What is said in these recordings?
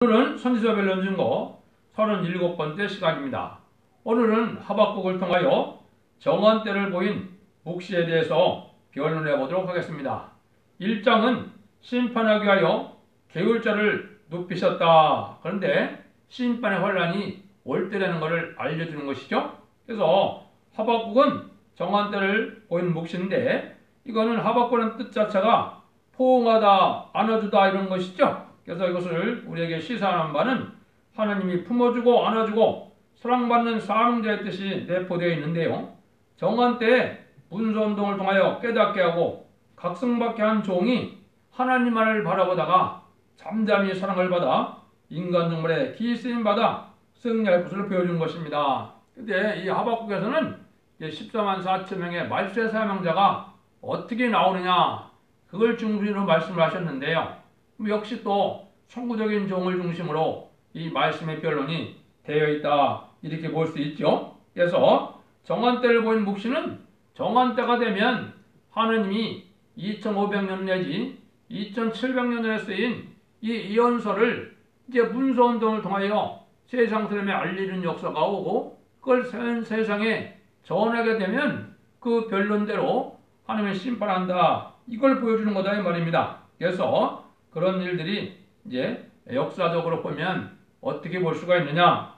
오늘은 선지서 변론 증거 37번째 시간입니다. 오늘은 하박국을 통하여 정언때를 보인 묵시에 대해서 변론해 보도록 하겠습니다. 1장은 심판하기 위하여 계율자를 눕히셨다. 그런데 심판의 환란이 올 때라는 것을 알려주는 것이죠. 그래서 하박국은 정언때를 보인 묵시인데 이거는 하박국의 뜻 자체가 포옹하다, 안아주다 이런 것이죠. 그래서 이것을 우리에게 시사하는 바는 하나님이 품어주고 안아주고 사랑받는 사명자의 뜻이 내포되어 있는데요. 정한 때에 문서운동을 통하여 깨닫게 하고 각성받게 한 종이 하나님만을 바라보다가 잠잠히 사랑을 받아 인간 동물의 기쓰임 받아 승리할 것을 보여준 것입니다. 근데 이 하박국에서는 14만 4천 명의 말세 사명자가 어떻게 나오느냐 그걸 중심으로 말씀을 하셨는데요. 역시 또 천구적인 종을 중심으로 이 말씀의 변론이 되어 있다 이렇게 볼 수 있죠. 그래서 정한때를 보인 묵시는 정한때가 되면 하느님이 2500년 내지 2700년 전에 쓰인 이 예언서를 이제 문서운동을 통하여 세상 사람에 알리는 역사가 오고 그걸 세상에 전하게 되면 그 변론대로 하나님이 심판한다 이걸 보여주는 거다 이 말입니다. 그래서 그런 일들이 이제 역사적으로 보면 어떻게 볼 수가 있느냐?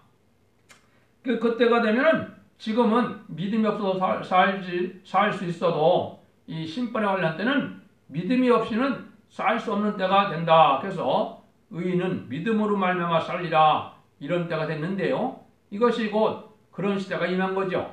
그때가 되면은 지금은 믿음이 없어서 살 수 있어도 이 심판의 환란 때는 믿음이 없이는 살 수 없는 때가 된다. 그래서 의인은 믿음으로 말미암아 살리라 이런 때가 됐는데요. 이것이 곧 그런 시대가 임한 거죠.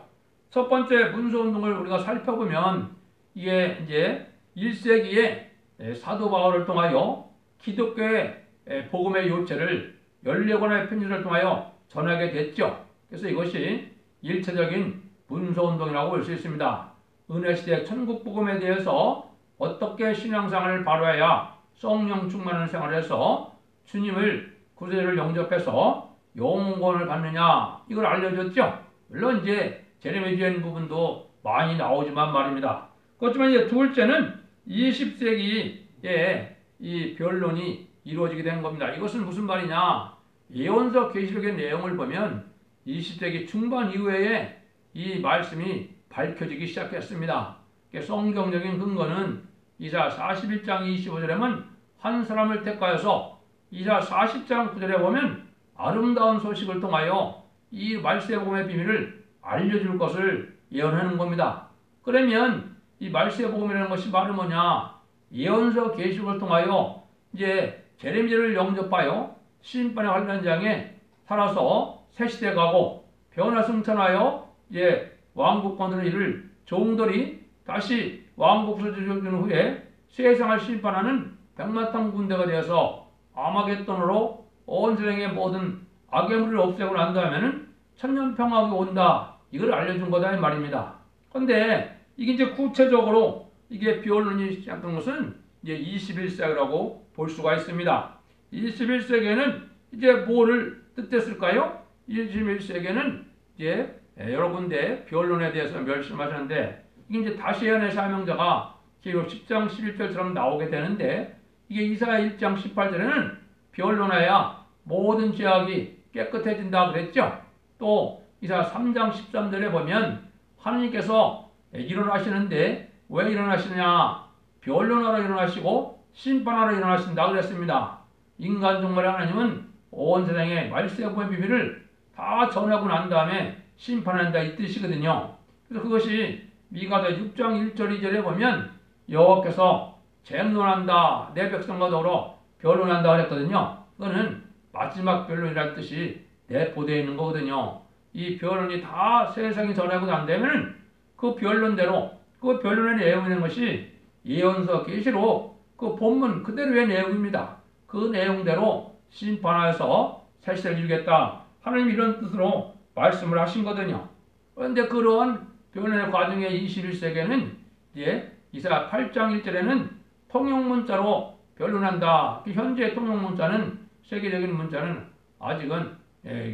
첫 번째 문서운동을 우리가 살펴보면 이게 이제 1세기에 사도 바울을 통하여 기독교의 복음의 요체를 14권의 편지를 통하여 전하게 됐죠. 그래서 이것이 일체적인 문서운동이라고 볼 수 있습니다. 은혜시대 천국복음에 대해서 어떻게 신앙생활을 바로해야 성령 충만한 생활을 해서 주님을 구세주를 영접해서 영원권을 받느냐 이걸 알려줬죠. 물론 이제 제레미지엔 부분도 많이 나오지만 말입니다. 그렇지만 이제 둘째는 20세기에 이 변론이 이루어지게 된 겁니다. 이것은 무슨 말이냐? 예언서 계시록의 내용을 보면 20세기 중반 이후에 이 말씀이 밝혀지기 시작했습니다. 성경적인 근거는 이사 41장 25절에 보면 한 사람을 택하여서 이사 40장 9절에 보면 아름다운 소식을 통하여 이 말세 복음의 비밀을 알려줄 것을 예언하는 겁니다. 그러면 이 말세 복음이라는 것이 바로 뭐냐? 예언서 계시록을 통하여 이제 제레미야를 영접하여 심판의 환란장에 살아서 새 시대 가고 변화승천하여 이제 왕국 건드는 일을 종들이 다시 왕국을 주는 후에 세상을 심판하는 백마탄 군대가 되어서 아마겟돈으로 온 세상의 모든 악의 물을 없애고 난 다음에는 천년평화가 온다. 이걸 알려준 거다 이 말입니다. 그런데 이게 이제 구체적으로 이게 변론이 시작된 것은 이제 21세기라고 볼 수가 있습니다. 21세기에는 이제 뭐를 뜻했을까요? 21세기에는 이제 여러 군데 변론에 대해서 말씀하셨는데 이게 이제 다시안의 사명자가 계시록 10장 11절처럼 나오게 되는데 이게 이사야 1장 18절에는 변론하여 모든 죄악이 깨끗해진다 그랬죠. 또 이사야 3장 13절에 보면 하나님께서 일어나시는데 왜 일어나시느냐? 변론하러 일어나시고 심판하러 일어나신다 그랬습니다. 인간 종말의 하나님은 온 세상에 말세 복음의 비밀을 다 전하고 난 다음에 심판한다 이 뜻이거든요. 그래서 그것이 미가서 6장 1절 2절에 보면 여호와께서 쟁론한다 내 백성과 더불어 변론한다 그랬거든요. 그거는 마지막 변론이라는 뜻이 내포되어 있는 거거든요. 이 변론이 다 세상에 전하고 난 다음에는 그 변론대로 그 변론의 내용이 있는 것이 예언서 계시록 그 본문 그대로의 내용입니다. 그 내용대로 심판하여서 새 시대를 이루겠다. 하나님 이런 뜻으로 말씀을 하신 거거든요. 그런데 그러한 변론의 과정에 21세기에는 이제 이사야 8장 1절에는 통용문자로 변론한다. 현재 통용문자는 세계적인 문자는 아직은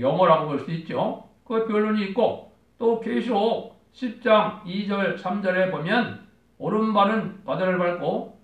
영어라고 볼 수 있죠. 그 변론이 있고 또 계시록 10장 2절 3절에 보면 오른발은 바다를 밟고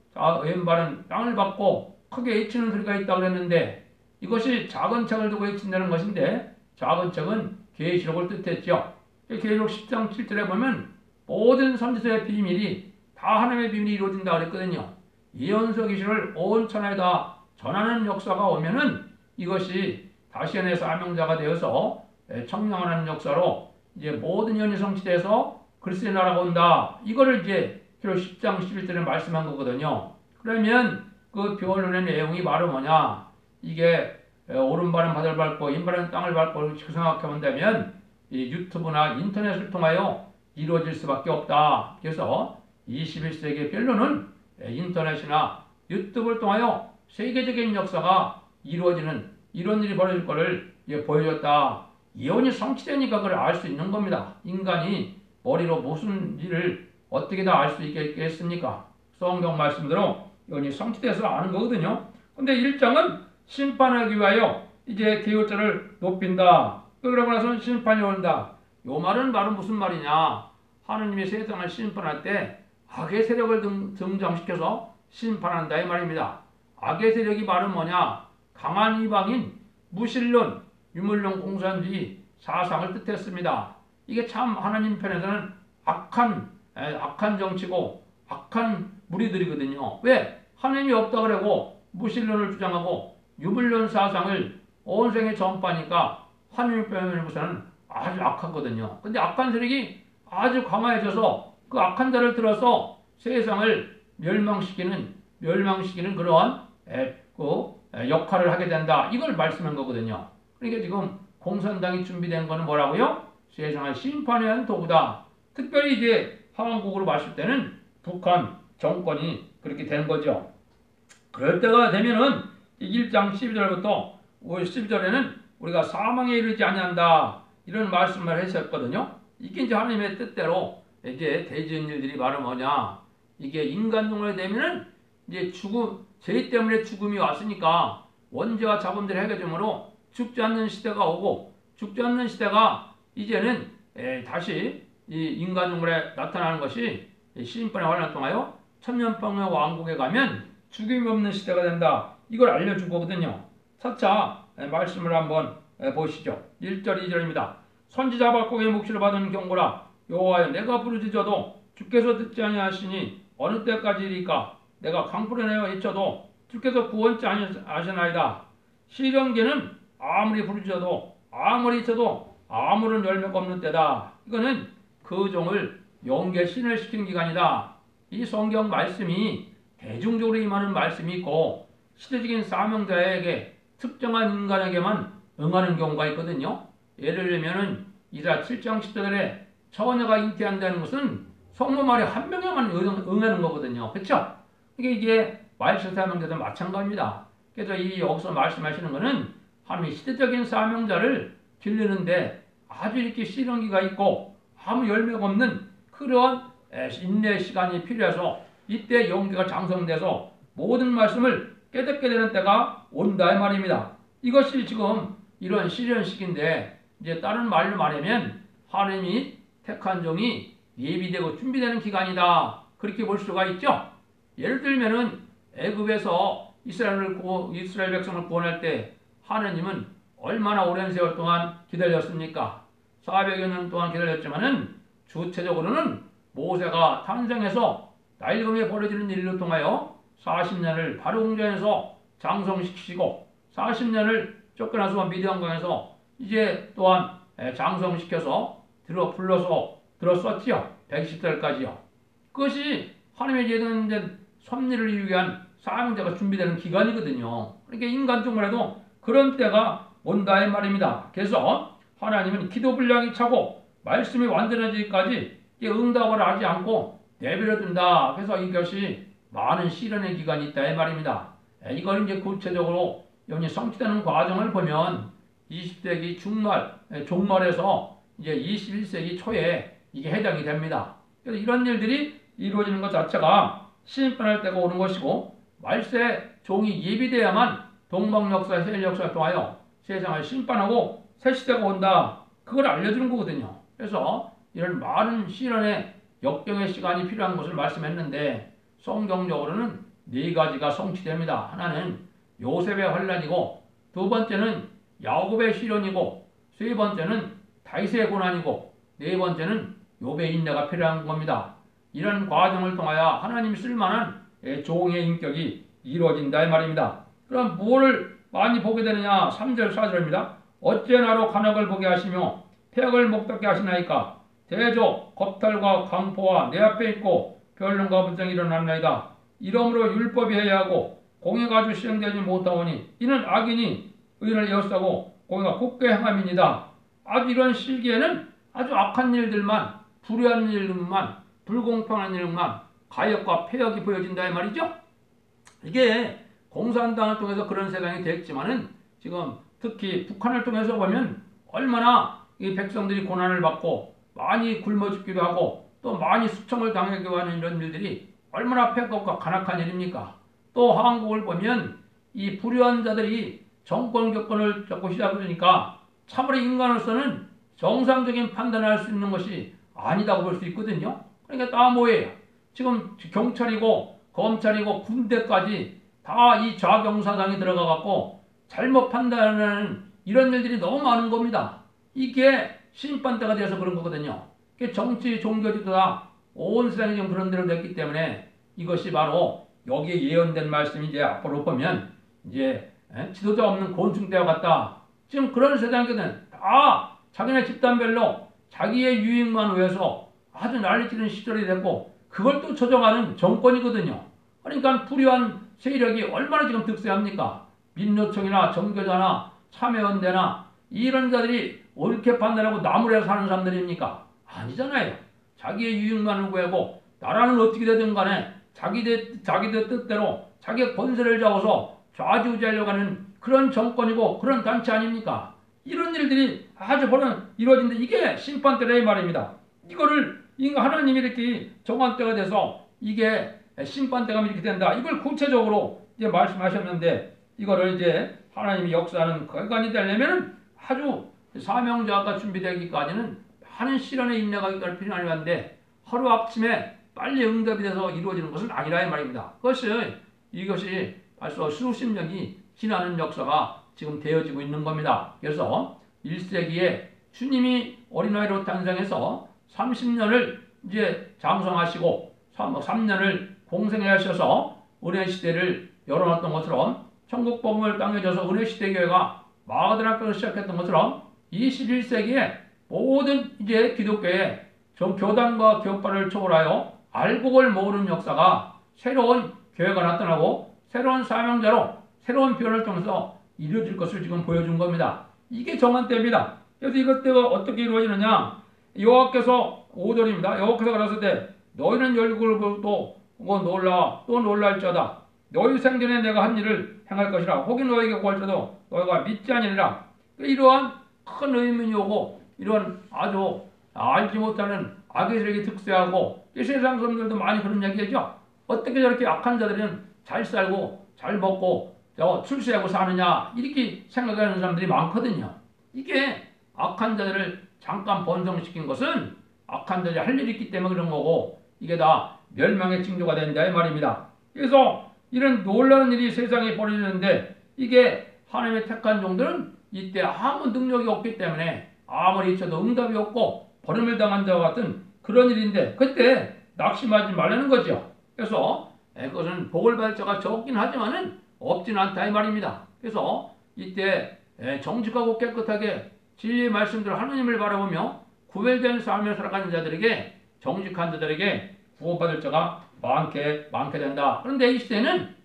왼발은 땅을 밟고 크게 외치는 소리가 있다고 그랬는데 이것이 작은 책을 두고 읽힌다는 것인데 작은 책은 계시록을 뜻했죠. 계시록 10장 7절에 보면 모든 선지서의 비밀이 다 하나님의 비밀이 이루어진다 그랬거든요. 예언서 계시를 온 천하에 다 전하는 역사가 오면은 이것이 다시연의 사명자가 되어서 청량하는 역사로 이제 모든 연이 성취돼서 그리스도의 나라가 온다. 이거를 이제 10장 11절에 말씀한 거거든요. 그러면 그 변론의 내용이 바로 뭐냐? 이게 오른발은 바다를 밟고 왼발은 땅을 밟고 이렇게 생각해 본다면 이 유튜브나 인터넷을 통하여 이루어질 수밖에 없다. 그래서 21세기의 변론은 인터넷이나 유튜브를 통하여 세계적인 역사가 이루어지는 이런 일이 벌어질 것을 보여줬다. 예언이 성취되니까 그걸 알 수 있는 겁니다. 인간이 머리로 무슨 일을 어떻게 다 알 수 있겠습니까? 성경 말씀대로 예언이 성취돼서 아는 거거든요. 근데 1장은 심판하기 위하여 이제 계율자를 높인다. 그러고 나서는 심판이 온다. 요 말은 바로 무슨 말이냐? 하느님이 세상을 심판할 때 악의 세력을 등장시켜서 심판한다 이 말입니다. 악의 세력이 바로 뭐냐? 강한 이방인, 무신론, 유물론 공산주의 사상을 뜻했습니다. 이게 참 하나님 편에서는 악한 정치고 악한 무리들이거든요. 왜? 하나님이 없다 그러고 무신론을 주장하고 유물론 사상을 온 세상에 전파하니까 하나님 편에서는 아주 악하거든요. 근데 악한 세력이 아주 강화해져서 그 악한 자를 들어서 세상을 멸망시키는 그런 역할을 하게 된다. 이걸 말씀한 거거든요. 그러니까 지금 공산당이 준비된 거는 뭐라고요? 세상을 심판해야 하는 도구다. 특별히 이제 한국으로 봤을 때는 북한 정권이 그렇게 된 거죠. 그럴 때가 되면은 1장 12절부터 12절에는 우리가 사망에 이르지 아니한다 이런 말씀을 했었거든요. 이게 이제 하나님의 뜻대로 이제 대지은 일들이 바로 뭐냐? 이게 인간종으로 되면은 이제 죄 때문에 죽음이 왔으니까 원죄와 자본들이 해결되므로 죽지 않는 시대가 오고 죽지 않는 시대가 이제는 다시 이 인간종으로 나타나는 것이 시인판의 환란 통하여 천년평의 왕국에 가면 죽임이 없는 시대가 된다. 이걸 알려준 거거든요. 차차 말씀을 한번 보시죠. 1절 2절입니다. 선지자 박국의 묵시를 받은 경고라. 여호와여 내가 부르짖어도 주께서 듣지 아니하시니 어느 때까지리까? 내가 강불에 내어 외쳐도 주께서 구원치 아니하시나이다. 시련계는 아무리 부르짖어도 아무리 외쳐도 아무런 열매가 없는 때다. 이거는 그 종을 영계 신을 기간이다. 이 성경 말씀이 대중적으로 임하는 말씀이 있고 시대적인 사명자에게 특정한 인간에게만 응하는 경우가 있거든요. 예를 들면은 이사 7장 10절에 처녀가 잉태한다는 것은 성모 말이 한 명에만 응하는 거거든요. 그렇죠? 이게 말씀 사명자도 마찬가지입니다. 그래서 이 여기서 말씀하시는 것은 하나님의 시대적인 사명자를 길르는데 아주 이렇게 시련기가 있고 아무 열매가 없는 그런 인내 시간이 필요해서 이때 용기가 장성돼서 모든 말씀을 깨닫게 되는 때가 온다 이 말입니다. 이것이 지금 이런 시련 시기인데 이제 다른 말로 말하면 하나님이 택한 종이 예비되고 준비되는 기간이다. 그렇게 볼 수가 있죠. 예를 들면은 애굽에서 이스라엘 백성을 구원할 때 하나님은 얼마나 오랜 세월 동안 기다렸습니까? 400여 년 동안 기다렸지만은 주체적으로는 모세가 탄생해서 나일강에 벌어지는 일을 통하여 40년을 바로공전에서 장성시키시고 40년을 쫓겨나서 미디안강에서 이제 또한 장성시켜서 불러서 들었었지요. 120살까지요. 그것이 하나님의 예정된 섭리를 이루기 위한 사명자가 준비되는 기간이거든요. 그러니까 인간적으로 해도 그런 때가 온다 이 말입니다. 그래서 하나님은 기도 분량이 차고 말씀이 완전해지기까지 응답을 하지 않고 내버려 둔다. 그래서 이것이 많은 시련의 기간이 있다 이 말입니다. 이걸 이제 구체적으로 여기 성취되는 과정을 보면 20세기 종말에서 이제 21세기 초에 이게 해당이 됩니다. 그래서 이런 일들이 이루어지는 것 자체가 심판할 때가 오는 것이고 말세 종이 예비되어야만 동방역사, 헬역사를 통하여 세상을 심판하고 새 시대가 온다. 그걸 알려주는 거거든요. 그래서 이런 많은 시련의 역경의 시간이 필요한 것을 말씀했는데 성경적으로는 네 가지가 성취됩니다. 하나는 요셉의 환란이고 두 번째는 야곱의 시련이고, 세 번째는 다윗의 고난이고, 네 번째는 욥의 인내가 필요한 겁니다. 이런 과정을 통하여 하나님이 쓸만한 종의 인격이 이루어진다 이 말입니다. 그럼 뭐를 많이 보게 되느냐? 3절 4절입니다. 어째 나로 간악을 보게 하시며 폐역을 목독게 하시나이까? 대조 겁탈과 강포와 내 앞에 있고 변론과 분쟁이 일어났나이다. 이러므로 율법이 해야 하고 공의가 아주 시행되지 못하오니 이는 악인이 의인을 에워싸고 공의가 굳게 행함이니이다. 아주 이런 시기에는 아주 악한 일들만, 불의한 일들만, 불공평한 일만, 가역과 폐역이 보여진다 이 말이죠. 이게 공산당을 통해서 그런 세상이 됐지만은 지금 특히 북한을 통해서 보면 얼마나 이 백성들이 고난을 받고 많이 굶어 죽기도 하고 또 많이 수청을 당하기도 하는 이런 일들이 얼마나 폐역과 간악한 일입니까? 또 한국을 보면 이 불의한 자들이 정권 격권을 잡고 시작하니까 참으로 인간으로서는 정상적인 판단을 할 수 있는 것이 아니다고 볼 수 있거든요. 그러니까 다 뭐예요? 지금 경찰이고 검찰이고 군대까지 다 이 좌경사당이 들어가 갖고 잘못 판단하는 이런 일들이 너무 많은 겁니다. 이게 심판대가 되어서 그런 거거든요. 정치, 종교지도 다 온 세상이 지금 그런 대로 됐기 때문에 이것이 바로 여기에 예언된 말씀이 이제 앞으로 보면 이제 지도자 없는 곤충대와 같다. 지금 그런 세상이거든. 다 자기네 집단별로 자기의 유익만 위해서 아주 난리치는 시절이 됐고 그걸 또 조정하는 정권이거든요. 그러니까 불의한 세력이 얼마나 지금 득세합니까? 민노총이나 정교자나 참여연대나 이런 자들이 옳게 판단하고 나무래 사는 사람들입니까? 아니잖아요. 자기의 유익만을 구하고 나라는 어떻게 되든 간에 자기들 뜻대로 자기의 권세를 잡아서 좌지우지하려고 하는 그런 정권이고 그런 단체 아닙니까? 이런 일들이 아주 이루어진데 이게 심판대라 이 말입니다. 이거를 하나님이 이렇게 정한 때가 돼서 이게 심판대가 이렇게 된다. 이걸 구체적으로 이제 말씀하셨는데 이거를 이제 하나님이 역사하는 기간이 되려면 아주 사명자가 준비되기까지는 많은 시련의 인내가 필요한데 하루아침에 빨리 응답이 돼서 이루어지는 것은 아니라 이 말입니다. 이것이 벌써 수십 년이 지나는 역사가 지금 되어지고 있는 겁니다. 그래서 1세기에 주님이 어린아이로 탄생해서 30년을 이제 장성하시고 3년을 공생해 하셔서 은혜시대를 열어놨던 것처럼 천국복음을 땅에 져서 은혜시대교회가 마가다락교에서 시작했던 것처럼 21세기에 모든 이제 기독교의 교단과 교파를 초월하여 알곡을 모으는 역사가 새로운 교회가 나타나고 새로운 사명자로 새로운 변화를 통해서 이루어질 것을 지금 보여준 겁니다. 이게 정한 때입니다. 그래서 이것들이 어떻게 이루어지느냐? 여호와께서 5절입니다. 여호와께서 가라사대 때 너희는 열국을 보고 또 놀랄지어다. 너희 생전에 내가 한 일을 행할 것이라. 혹이 너희에게 구할지라도 너희가 믿지 아니니라. 이러한 큰 의문이 오고 이런 아주 알지 못하는 악의 세력이 득세하고 이 세상 사람들도 많이 그런 얘기하죠. 어떻게 저렇게 악한 자들은 잘 살고 잘 먹고 출세하고 사느냐 이렇게 생각하는 사람들이 많거든요. 이게 악한 자들을 잠깐 번성시킨 것은 악한 자들이 할 일이 있기 때문에 그런 거고 이게 다 멸망의 징조가 된다 이 말입니다. 그래서 이런 놀라운 일이 세상에 벌어지는데 이게 하나님의 택한 종들은 이때 아무 능력이 없기 때문에 아무리 쳐도 응답이 없고 버림을 당한 자와 같은 그런 일인데 그때 낙심하지 말라는 거죠. 그래서 그것은 복을 받을 자가 적긴 하지만은 없지는 않다 이 말입니다. 그래서 이때 정직하고 깨끗하게 진리의 말씀대로 하나님을 바라보며 구별된 삶을 살아가는 자들에게 정직한 자들에게 구원받을 자가 많게 된다. 그런데 이 시대는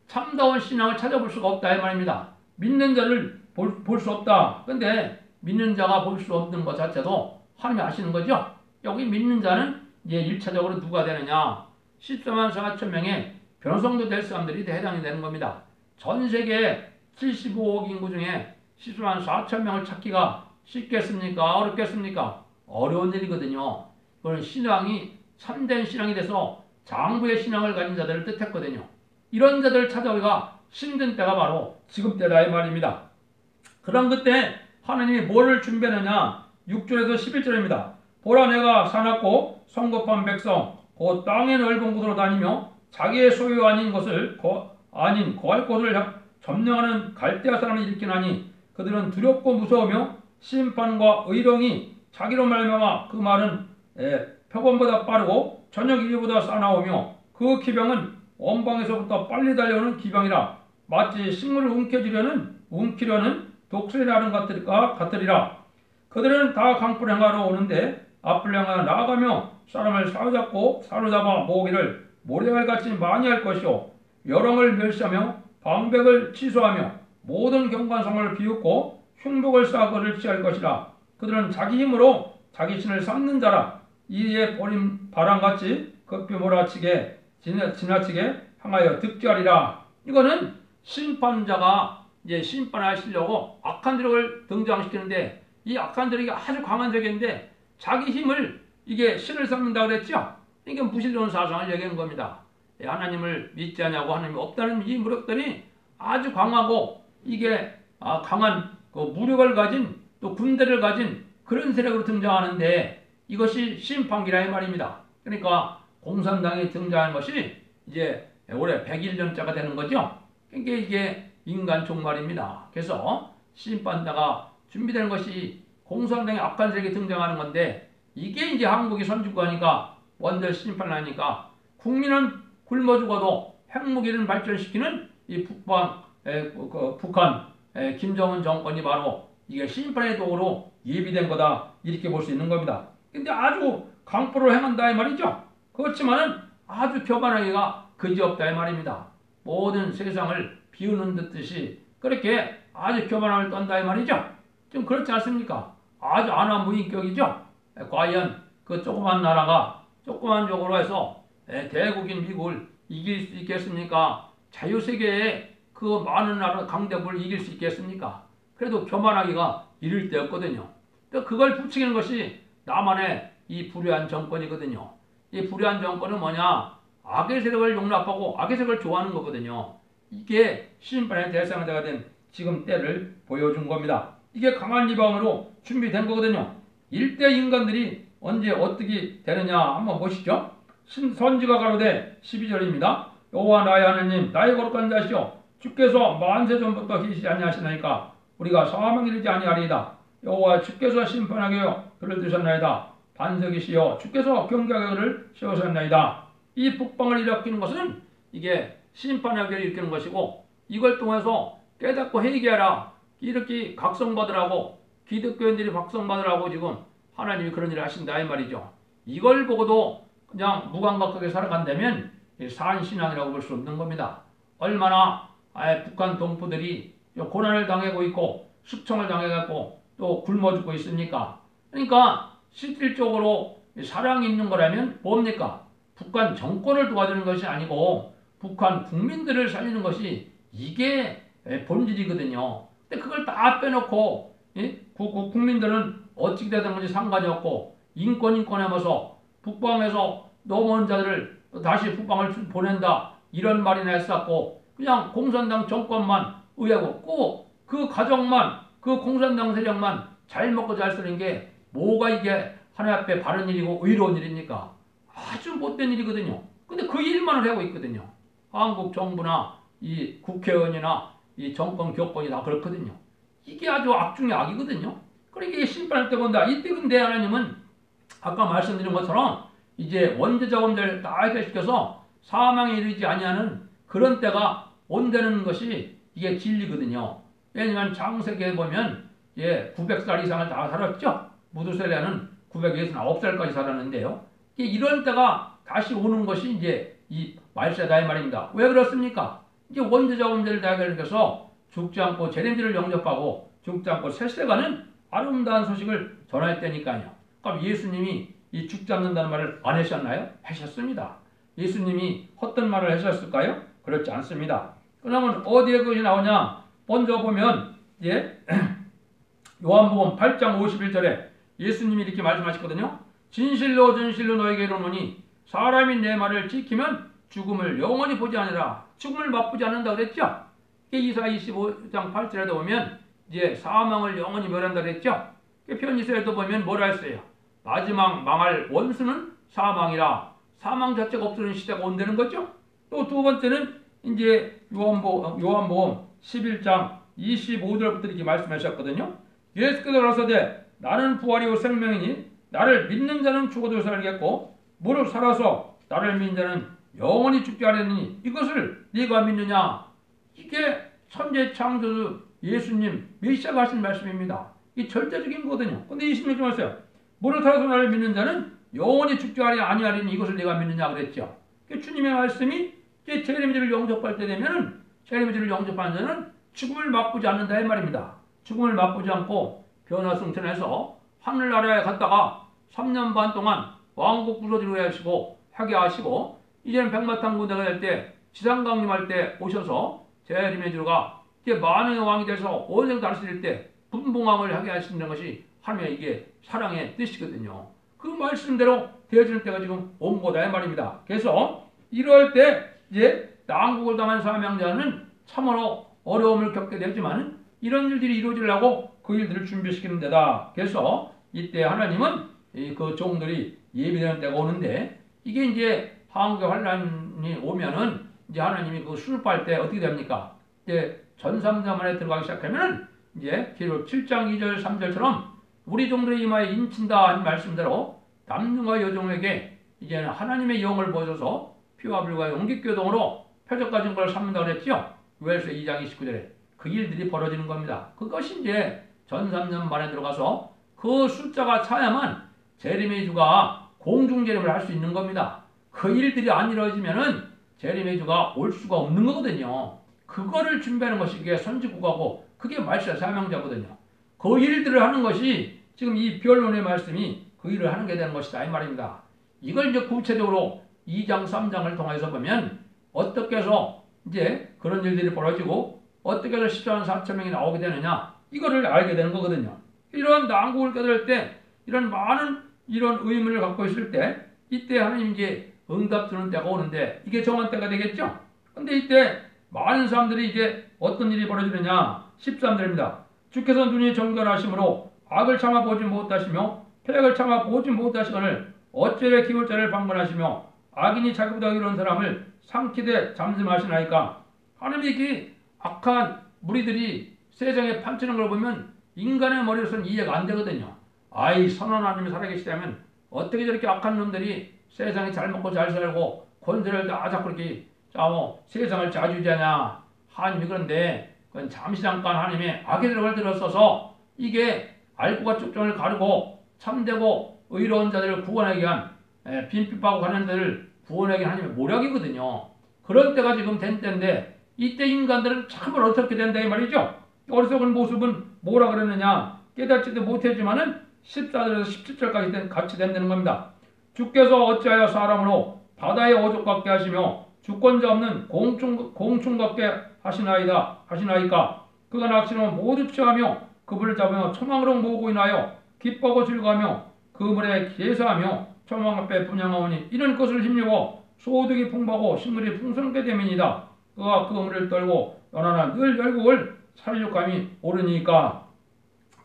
참다운 신앙을 찾아볼 수가 없다 이 말입니다. 믿는 자를 볼 수 없다. 그런데 믿는 자가 볼 수 없는 것 자체도 하나님이 아시는 거죠. 여기 믿는 자는 이제 1차적으로 누가 되느냐? 14만 4천 명의 변성도 될 사람들이 해당이 되는 겁니다. 전 세계 75억 인구 중에 14만 4천 명을 찾기가 쉽겠습니까? 어렵겠습니까? 어려운 일이거든요. 그건 신앙이 참된 신앙이 돼서 장부의 신앙을 가진 자들을 뜻했거든요. 이런 자들을 찾아오기가 힘든 때가 바로 지금 때다 이 말입니다. 그런 그때 하나님이 뭐를 준비하느냐? 6절에서 11절입니다. 보라 내가 사납고 성급한 백성 곧 땅의 넓은 곳으로 다니며 자기의 소유 아닌 것을 아닌 거할 곳을 점령하는 갈대아 사람을 일으키나니 그들은 두렵고 무서우며 심판과 의령이 자기로 말미암아 그 말은 표범보다 빠르고 저녁 이리보다 싸나오며 그 기병은 원방에서부터 빨리 달려오는 기병이라 마치 식물을 움키려는 독수리라는 것들과 같으리라. 그들은 다 강불 행하러 오는데 앞을 향하여 나아가며 사람을 사로잡아 모으기를 모래알같이 많이 할 것이요 여롱을 멸시하며 방백을 취소하며 모든 경관성을 비웃고 흉복을 쌓아 그를 취할 것이라. 그들은 자기 힘으로 자기 신을 쌓는 자라. 이에 버린 바람같이 급히 몰아치게 지나치게 향하여 득죄하리라. 이거는 심판자가 이제 심판하시려고 악한 드력을 등장시키는데 이 악한 드력이 아주 강한 드력인데 자기 힘을 이게 신을 쌓는다 그랬죠. 이게 무신론 사상을 얘기하는 겁니다. 하나님을 믿지 않냐고 하나님이 없다는 이 무력들이 아주 강하고 이게 강한 그 무력을 가진 또 군대를 가진 그런 세력으로 등장하는데 이것이 심판기라 이 말입니다. 그러니까 공산당이 등장한 것이 이제 올해 101년째가 되는 거죠. 그러니까 이게 인간 종말입니다. 그래서 심판자가 준비되는 것이 공산당의 악한 세력이 등장하는 건데 이게 이제 한국이 선진국이니까 원들 심판을 하니까 국민은 굶어 죽어도 핵무기를 발전시키는 이 북한 김정은 정권이 바로 이게 심판의 도구로 예비된 거다 이렇게 볼 수 있는 겁니다. 근데 아주 강포를 행한다 이 말이죠. 그렇지만은 아주 교만하기가 그지없다 이 말입니다. 모든 세상을 비우는 듯이 그렇게 아주 교만함을 떤다 이 말이죠. 좀 그렇지 않습니까? 아주 안하무인격이죠. 과연 그 조그만 나라가 조그만 쪽으로 해서 대국인 미국을 이길 수 있겠습니까? 자유세계의 그 많은 나라 강대국을 이길 수 있겠습니까? 그래도 교만하기가 이를 데 없거든요. 또 그걸 부추기는 것이 남한의 이 불의한 정권이거든요. 이 불의한 정권은 뭐냐? 악의 세력을 용납하고 악의 세력을 좋아하는 거거든요. 이게 심판의 대상자가 된 지금 때를 보여준 겁니다. 이게 강한 이방으로 준비된 거거든요. 일대 인간들이 언제 어떻게 되느냐 한번 보시죠. 선지가 가로되 12절입니다. 여호와 나의 하나님 나의 거룩한 자시여 주께서 만세 전부터 계시지 아니하시나이까 우리가 사망에 이르지 아니하리이다. 여호와 주께서 심판하게 하여 그를 두셨나이다. 반석이시여 주께서 경계하게 그를 세우셨나이다. 이 북방을 일으키는 것은 이게 심판하게 일으키는 것이고 이걸 통해서 깨닫고 회개하라. 이렇게 각성받으라고 기독교인들이 각성받으라고 지금 하나님이 그런 일을 하신다 이 말이죠. 이걸 보고도 그냥 무감각하게 살아간다면 산신앙이라고 볼 수 없는 겁니다. 얼마나 북한 동포들이 고난을 당하고 있고 숙청을 당해갖고 또 굶어 죽고 있습니까? 그러니까 실질적으로 사랑이 있는 거라면 뭡니까? 북한 정권을 도와주는 것이 아니고 북한 국민들을 살리는 것이 이게 본질이거든요. 근데 그걸 다 빼놓고 국민들은 어떻게 되든 건지 상관이 없고 인권 하면서 북방에서 넘어온 자들을 다시 북방을 보낸다 이런 말이나 했었고 그냥 공산당 정권만 의하고 꼭 그 가정만 그 공산당 세력만 잘 먹고 잘 쓰는 게 뭐가 이게 하나님 앞에 바른 일이고 의로운 일입니까? 아주 못된 일이거든요. 근데 그 일만을 하고 있거든요. 한국 정부나 이 국회의원이나 이 정권 교권이 다 그렇거든요. 이게 아주 악 중의 악이거든요. 그러니까 이게 심판할 때 본다. 이때 근데 하나님은 아까 말씀드린 것처럼 이제 원죄자범죄를 다 해결시켜서 사망에 이르지 아니하는 그런 때가 온다는 것이 이게 진리거든요. 왜냐하면 창세기에 보면 900살 이상을 다 살았죠. 무두셀레는 969살까지 살았는데요. 이런 때가 다시 오는 것이 이제 이 말세다 이 말입니다. 왜 그렇습니까? 이제 원죄자범죄를 다 해결시켜서 죽지 않고 재림지를 영접하고 죽지 않고 세세가는 아름다운 소식을 전할 때니까요. 그럼 예수님이 이 죽지 않는다는 말을 안 하셨나요? 하셨습니다. 예수님이 헛된 말을 하셨을까요? 그렇지 않습니다. 그러면 어디에 그것이 나오냐? 먼저 보면 요한복음 8장 51절에 예수님이 이렇게 말씀하셨거든요. 진실로 진실로 너에게 이르노니 사람이 내 말을 지키면 죽음을 영원히 보지 않으라. 죽음을 맛보지 않는다 그랬죠. 이사야 25장 8절에도 보면 이제 사망을 영원히 멸한다 그랬죠. 편지서에도 보면 뭐라 했어요? 마지막 망할 원수는 사망이라. 사망 자체가 없어지는 시대가 온다는 거죠. 또 두 번째는 이제 요한복음 11장 25절부터 이렇게 말씀하셨거든요. 예수께서 가라사대 나는 부활이요 생명이니 나를 믿는 자는 죽어도 살겠고 무릇 살아서 나를 믿는 자는 영원히 죽지 않으니 이것을 네가 믿느냐. 이게 천재 창조주 예수님 메시아가 하신 말씀입니다. 이 절대적인 거거든요. 근데 26절 말씀 무릇 살아서 나를 믿는 자는 영원히 죽지 아니하리니 이것을 네가 믿느냐 그랬죠. 주님의 말씀이 이제 재림주를 영접할 때 되면은 재림주를 영접하는 자는 죽음을 맛보지 않는다 이 말입니다. 죽음을 맛보지 않고 변화승천해서 하늘나라에 갔다가 3년 반 동안 왕국 부서지게 하시고 하게 하시고 이제는 백마탄 군대가 될 때 지상강림할 때 오셔서 재림의 주가 이제 만왕의 왕이 돼서 온생 다스릴 때 분봉왕을 하게 하시는 것이 하나님의 이게 사랑의 뜻이거든요. 그 말씀대로 되어지는 때가 지금 온 거다 이 말입니다. 그래서 이럴 때 이제 난국을 당한 사명자는 참으로 어려움을 겪게 되지만 이런 일들이 이루어지려고 그 일들을 준비시키는 데다. 그래서 이때 하나님은 그 종들이 예비되는 때가 오는데 이게 이제 한국의 환란이 오면은 이제 하나님이 그 수습할 때 어떻게 됩니까? 이제 전삼자만에 들어가기 시작하면은 이제 기록 7장 2절 3절처럼 우리 종들의 이마에 인친다 하는 말씀대로 남녀와 여종에게 이제는 하나님의 영을 보여줘서 피와 불과 용기교동으로 표적과 증거를 삼는다고 그랬죠. 요엘서 2장 29절에 그 일들이 벌어지는 겁니다. 그것이 이제 전삼년 만에 들어가서 그 숫자가 차야만 재림의 주가 공중재림을 할 수 있는 겁니다. 그 일들이 안 이루어지면은 재림의 주가 올 수가 없는 거거든요. 그거를 준비하는 것이 이게 선지국하고 그게 말세 사명자거든요. 그 일들을 하는 것이 지금 이 변론의 말씀이 그 일을 하는 게 되는 것이다 이 말입니다. 이걸 이제 구체적으로 2장 3장을 통해서 보면 어떻게 해서 이제 그런 일들이 벌어지고 어떻게 해서 14만 4천 명이 나오게 되느냐 이거를 알게 되는 거거든요. 이런 난국을 깨달을 때 이런 많은 이런 의문을 갖고 있을 때 이때 하나님 이제 응답 주는 때가 오는데 이게 정한 때가 되겠죠. 근데 이때 많은 사람들이 이제 어떤 일이 벌어지느냐 13절입니다. 주께서 눈이 정결하심으로 악을 참아보지 못하시며 패역을 참아보지 못하시거늘 어찌래 기울 자를 방문하시며 악인이 자기보다 이런 사람을 삼키되 잠잠하시나이까. 하나님이 이렇게 악한 무리들이 세상에 판치는 걸 보면 인간의 머리로서는 이해가 안 되거든요. 아이 선한 하나님이 살아계시다면 어떻게 저렇게 악한 놈들이 세상에 잘 먹고 잘 살고 권세를 다 잡고 이렇게 세상을 자주자냐. 하나님이 그런데 그건 잠시 잠깐 하나님의 악의 들어갈 들었어서 이게 알고가 쭉정을 가르고 참되고 의로운 자들을 구원하기 위한 빈핍하고 가는 자들을 구원하기 위한 하나님의 모략이거든요. 그런 때가 지금 된 때인데 이때 인간들은 참을 어떻게 된다 이 말이죠. 어리석은 모습은 뭐라 그러느냐 깨닫지도 못했지만은 14절에서 17절까지 같이 된다는 겁니다. 주께서 어찌하여 사람으로 바다에 어족 같게 하시며 주권자 없는 공충 같게 하시나이까. 그가 낚시는 모두 취하며 그물을 잡으며 초망으로 모으고 인하여 기뻐하고 즐거하며 그물에 계사하며 초망 앞에 분양하오니 이런 것을 힘입어 소득이 풍부하고 식물이 풍성하게 됨이니이다. 그가 그 그물을 떨고 연하나 늘 열국을 살육감이 오르니까.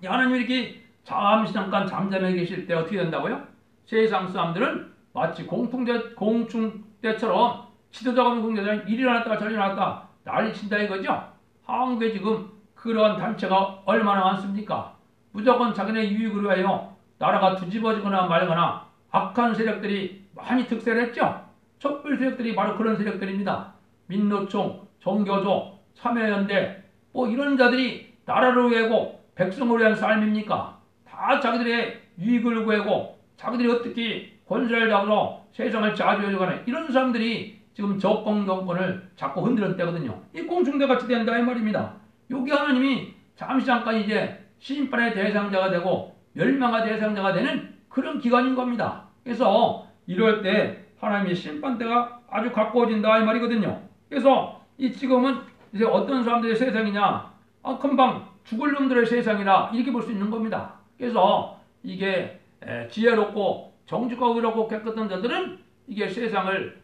하나님이 이렇게 잠시 잠깐 잠잠해 계실 때 어떻게 된다고요? 세상 사람들은 마치 공충 때처럼 지도자가 없는 공동체는 이리 일어났다가 저리 일어났다 난리 친다 이거죠. 한국에 지금 그러한 단체가 얼마나 많습니까? 무조건 자기네 유익을 위하여 나라가 뒤집어지거나 말거나 악한 세력들이 많이 득세를 했죠. 촛불 세력들이 바로 그런 세력들입니다. 민노총, 정교조, 참여연대 이런 자들이 나라를 위하고 백성을 위한 삶입니까? 다 자기들의 유익을 구하고 자기들이 어떻게 권세를 잡아서 세상을 자주해주거나 이런 사람들이 지금 적공정권을 자꾸 흔드는 때거든요. 이 공중대같이 된다 이 말입니다. 여기 하나님이 잠시 잠깐 이제 심판의 대상자가 되고 멸망의 대상자가 되는 그런 기간인 겁니다. 그래서 이럴 때 하나님의 심판대가 아주 가까워진다 이 말이거든요. 그래서 이 지금은 이제 어떤 사람들의 세상이냐 금방 죽을 놈들의 세상이라 이렇게 볼 수 있는 겁니다. 그래서 이게 지혜롭고 정직하고 의롭고 깨끗한 자들은 이게 세상을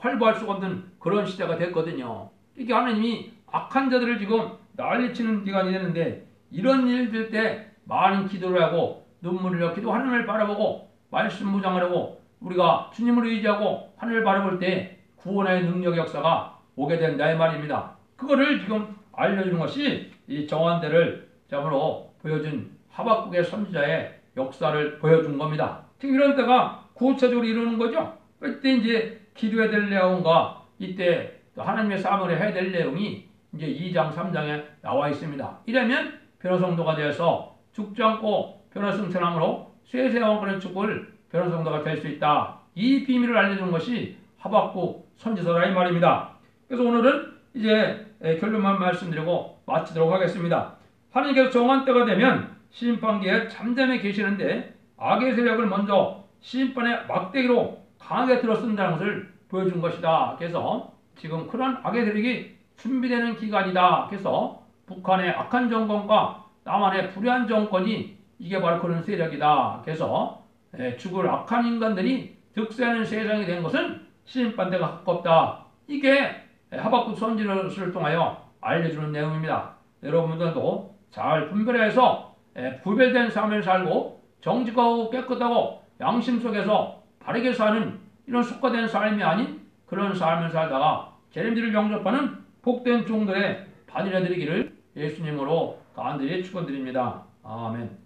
활보할 수가 없는 그런 시대가 됐거든요. 이게 하나님이 악한 자들을 지금 난리치는 기간이 되는데 이런 일들 때 많은 기도를 하고 눈물을 흘려 기도 하나님을 바라보고 말씀 묵상을 하고 우리가 주님을 의지하고 하나님을 바라볼 때 구원의 능력 역사가 오게 된다 이 말입니다. 그거를 지금 알려주는 것이 이 정한대를 점으로 보여준 하박국의 선지자의 역사를 보여준 겁니다. 지금 이런 때가 구체적으로 이루는 거죠. 그때 이제 기도해야 될 내용과 이때 하나님의 사명을 해야 될 내용이 이제 2장, 3장에 나와 있습니다. 이러면 변호성도가 되어서 죽지 않고 변호승천함으로 세세왕권의 축복을 변호성도가 될 수 있다. 이 비밀을 알려주는 것이 하박국 선지서라 이 말입니다. 그래서 오늘은 이제 결론만 말씀드리고 마치도록 하겠습니다. 하나님께서 정한 때가 되면 심판기에 잠잠해 계시는데 악의 세력을 먼저 심판의 막대기로 강하게 들어쓴다는 것을 보여준 것이다. 그래서 지금 그런 악의 세력이 준비되는 기간이다. 그래서 북한의 악한 정권과 남한의 불의한 정권이 이게 바로 그런 세력이다. 그래서 죽을 악한 인간들이 득세하는 세상이 된 것은 심판대가 가깝다. 이게 하박국 선지서를 통하여 알려주는 내용입니다. 여러분들도 잘 분별해서 구별된 삶을 살고 정직하고 깨끗하고 양심 속에서 바르게 사는 이런 속화된 삶이 아닌 그런 삶을 살다가 재림지를 영접하는 복된 종들의 반이라 되기를 예수님으로 간절히 축원드립니다. 아멘.